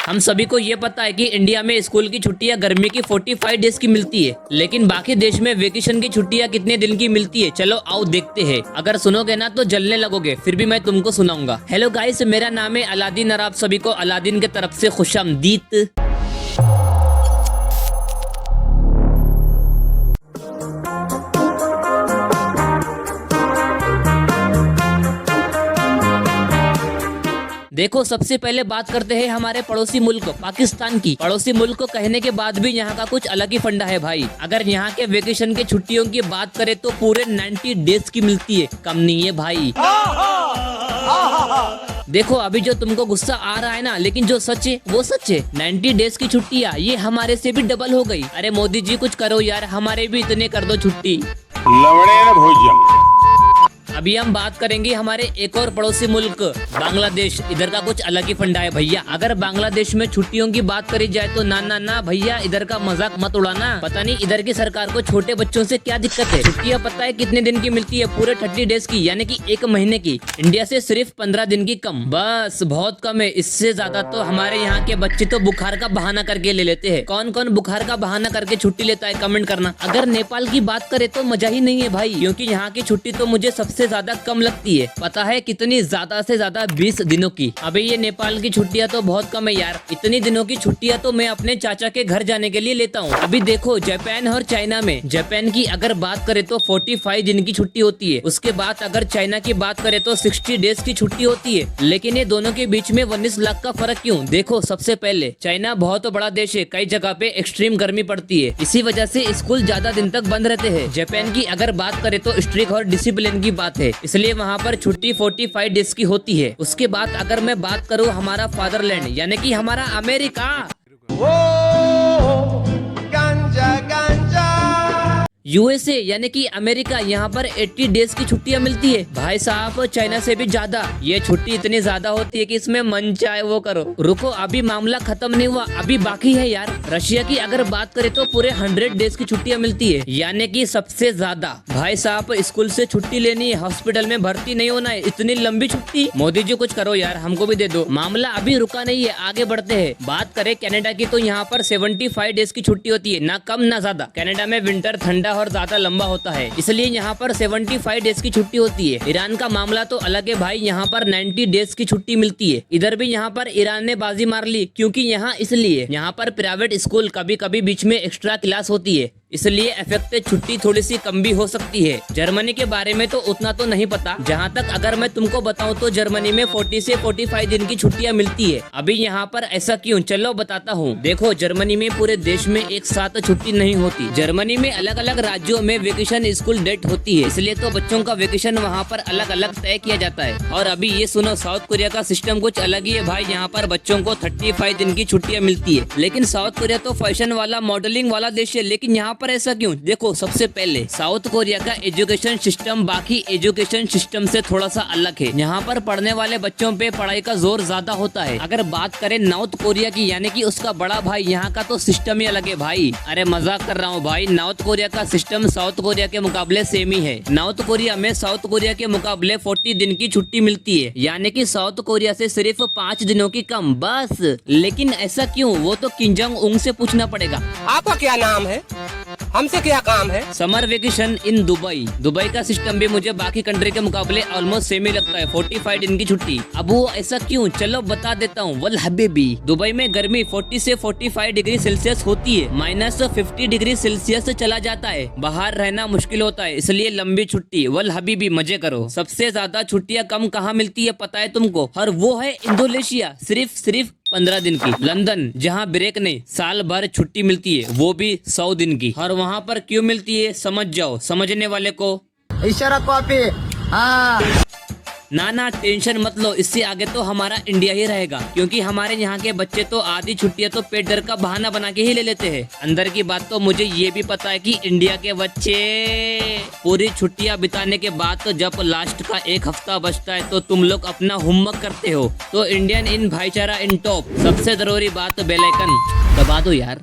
हम सभी को ये पता है कि इंडिया में स्कूल की छुट्टियां गर्मी की 45 डेज की मिलती है, लेकिन बाकी देश में वेकेशन की छुट्टियां कितने दिन की मिलती है, चलो आओ देखते हैं। अगर सुनोगे ना तो जलने लगोगे, फिर भी मैं तुमको सुनाऊंगा। हेलो गाइस, मेरा नाम है अलादीन और आप सभी को अलादीन की तरफ से खुशामदीद। देखो, सबसे पहले बात करते हैं हमारे पड़ोसी मुल्क पाकिस्तान की। पड़ोसी मुल्क को कहने के बाद भी यहाँ का कुछ अलग ही फंडा है भाई। अगर यहाँ के वेकेशन के छुट्टियों की बात करें तो पूरे 90 डेज की मिलती है, कम नहीं है भाई। देखो, अभी जो तुमको गुस्सा आ रहा है ना, लेकिन जो सच है वो सच है। 90 डेज की छुट्टियाँ ये हमारे से भी डबल हो गई। अरे मोदी जी कुछ करो यार, हमारे भी इतने कर दो छुट्टी। अभी हम बात करेंगे हमारे एक और पड़ोसी मुल्क बांग्लादेश। इधर का कुछ अलग ही फंडा है भैया। अगर बांग्लादेश में छुट्टियों की बात करी जाए तो ना ना ना भैया, इधर का मजाक मत उड़ाना। पता नहीं इधर की सरकार को छोटे बच्चों से क्या दिक्कत है। छुट्टियां पता है कितने दिन की मिलती है? पूरे 30 डेज की, यानी कि 1 महीने की। इंडिया से सिर्फ 15 दिन की कम, बस बहुत कम है। इससे ज्यादा तो हमारे यहाँ के बच्चे तो बुखार का बहाना करके ले लेते हैं। कौन कौन बुखार का बहाना करके छुट्टी लेता है, कमेंट करना। अगर नेपाल की बात करे तो मजा ही नहीं है भाई, क्योंकि यहाँ की छुट्टी तो मुझे सबसे ज्यादा कम लगती है। पता है कितनी? ज्यादा से ज्यादा 20 दिनों की। अबे ये नेपाल की छुट्टियां तो बहुत कम है यार। इतनी दिनों की छुट्टियां तो मैं अपने चाचा के घर जाने के लिए लेता हूँ। अभी देखो, जापान और चाइना में, जापान की अगर बात करें तो 45 दिन की छुट्टी होती है। उसके बाद अगर चाइना की बात करें तो 60 डेज की छुट्टी होती है। लेकिन ये दोनों के बीच में 19 लाख का फर्क क्यों? देखो, सबसे पहले चाइना बहुत बड़ा देश है, कई जगह पे एक्सट्रीम गर्मी पड़ती है, इसी वजह से स्कूल ज्यादा दिन तक बंद रहते हैं। जापान की अगर बात करें तो स्ट्रिक्ट और डिसिप्लिन की बात है, इसलिए वहाँ पर छुट्टी 45 डेज की होती है। उसके बाद अगर मैं बात करूँ हमारा फादरलैंड, यानी कि हमारा अमेरिका, यूएसए यानी कि अमेरिका, यहाँ पर 80 डेज की छुट्टियां मिलती है भाई साहब। चाइना से भी ज्यादा। ये छुट्टी इतनी ज्यादा होती है कि इसमें मन चाहे वो करो। रुको, अभी मामला खत्म नहीं हुआ, अभी बाकी है यार। रशिया की अगर बात करें तो पूरे 100 डेज की छुट्टियां मिलती है, यानी कि सबसे ज्यादा। भाई साहब, स्कूल से छुट्टी लेनी है, हॉस्पिटल में भर्ती नहीं होना है, इतनी लंबी छुट्टी। मोदी जी कुछ करो यार, हमको भी दे दो। मामला अभी रुका नहीं है, आगे बढ़ते हैं। बात करें कनाडा की तो यहाँ पर 75 डेज की छुट्टी होती है, ना कम ना ज्यादा। कनाडा में विंटर ठंडा और ज्यादा लंबा होता है, इसलिए यहाँ पर 75 डेज की छुट्टी होती है। ईरान का मामला तो अलग है भाई, यहाँ पर 90 डेज की छुट्टी मिलती है। इधर भी यहाँ पर ईरान ने बाजी मार ली, क्योंकि यहाँ पर प्राइवेट स्कूल कभी कभी बीच में एक्स्ट्रा क्लास होती है, इसलिए अफेक्टेड छुट्टी थोड़ी सी कम भी हो सकती है। जर्मनी के बारे में तो उतना तो नहीं पता। जहाँ तक अगर मैं तुमको बताऊँ तो जर्मनी में 40 से 45 दिन की छुट्टियाँ मिलती है। अभी यहाँ पर ऐसा क्यों, चलो बताता हूँ। देखो, जर्मनी में पूरे देश में एक साथ छुट्टी नहीं होती। जर्मनी में अलग अलग राज्यों में वेकेशन स्कूल डेट होती है, इसलिए तो बच्चों का वेकेशन वहाँ पर अलग अलग तय किया जाता है। और अभी ये सुनो, साउथ कोरिया का सिस्टम कुछ अलग ही है भाई। यहाँ पर बच्चों को 35 दिन की छुट्टियाँ मिलती है। लेकिन साउथ कोरिया तो फैशन वाला, मॉडलिंग वाला देश है, लेकिन यहाँ पर ऐसा क्यों? देखो, सबसे पहले साउथ कोरिया का एजुकेशन सिस्टम बाकी एजुकेशन सिस्टम से थोड़ा सा अलग है। यहाँ पर पढ़ने वाले बच्चों पे पढ़ाई का जोर ज्यादा होता है। अगर बात करें नॉर्थ कोरिया की, यानी कि उसका बड़ा भाई, यहाँ का तो सिस्टम ही अलग है भाई। अरे मजाक कर रहा हूँ भाई, नॉर्थ कोरिया का सिस्टम साउथ कोरिया के मुकाबले सेम ही है। नॉर्थ कोरिया में साउथ कोरिया के मुकाबले 40 दिन की छुट्टी मिलती है, यानी कि साउथ कोरिया से सिर्फ 5 दिनों की कम, बस। लेकिन ऐसा क्यों, वो तो किम जोंग उन से पूछना पड़ेगा। आपका क्या नाम है, हमसे क्या काम है? Summer vacation in Dubai. Dubai का सिस्टम भी मुझे बाकी कंट्री के मुकाबले ऑलमोस्ट सेम ही लगता है, 45 दिन की छुट्टी। अब वो ऐसा क्यों, चलो बता देता हूँ। वल हबीबी, दुबई में गर्मी 40 से 45 डिग्री सेल्सियस होती है, -50 डिग्री सेल्सियस चला जाता है। बाहर रहना मुश्किल होता है, इसलिए लंबी छुट्टी। वल हबीबी, मजे करो। सबसे ज्यादा छुट्टियाँ कम कहाँ मिलती है पता है तुमको? और वो है इंडोनेशिया, सिर्फ 15 दिन की। लंदन, जहाँ ब्रेक नहीं, साल भर छुट्टी मिलती है, वो भी 100 दिन की। और वहाँ पर क्यों मिलती है, समझ जाओ, समझने वाले को इशारा कॉपी। हाँ, ना टेंशन मत लो, इससे आगे तो हमारा इंडिया ही रहेगा, क्योंकि हमारे यहाँ के बच्चे तो आधी छुट्टियाँ तो पेट दर्द का बहाना बना के ही ले लेते हैं। अंदर की बात तो मुझे ये भी पता है कि इंडिया के बच्चे पूरी छुट्टियाँ बिताने के बाद तो जब लास्ट का 1 हफ्ता बचता है तो तुम लोग अपना होमवर्क करते हो। तो इंडियन इन भाईचारा इन टॉप। सबसे जरूरी बात, बेल आइकन दबा दो यार।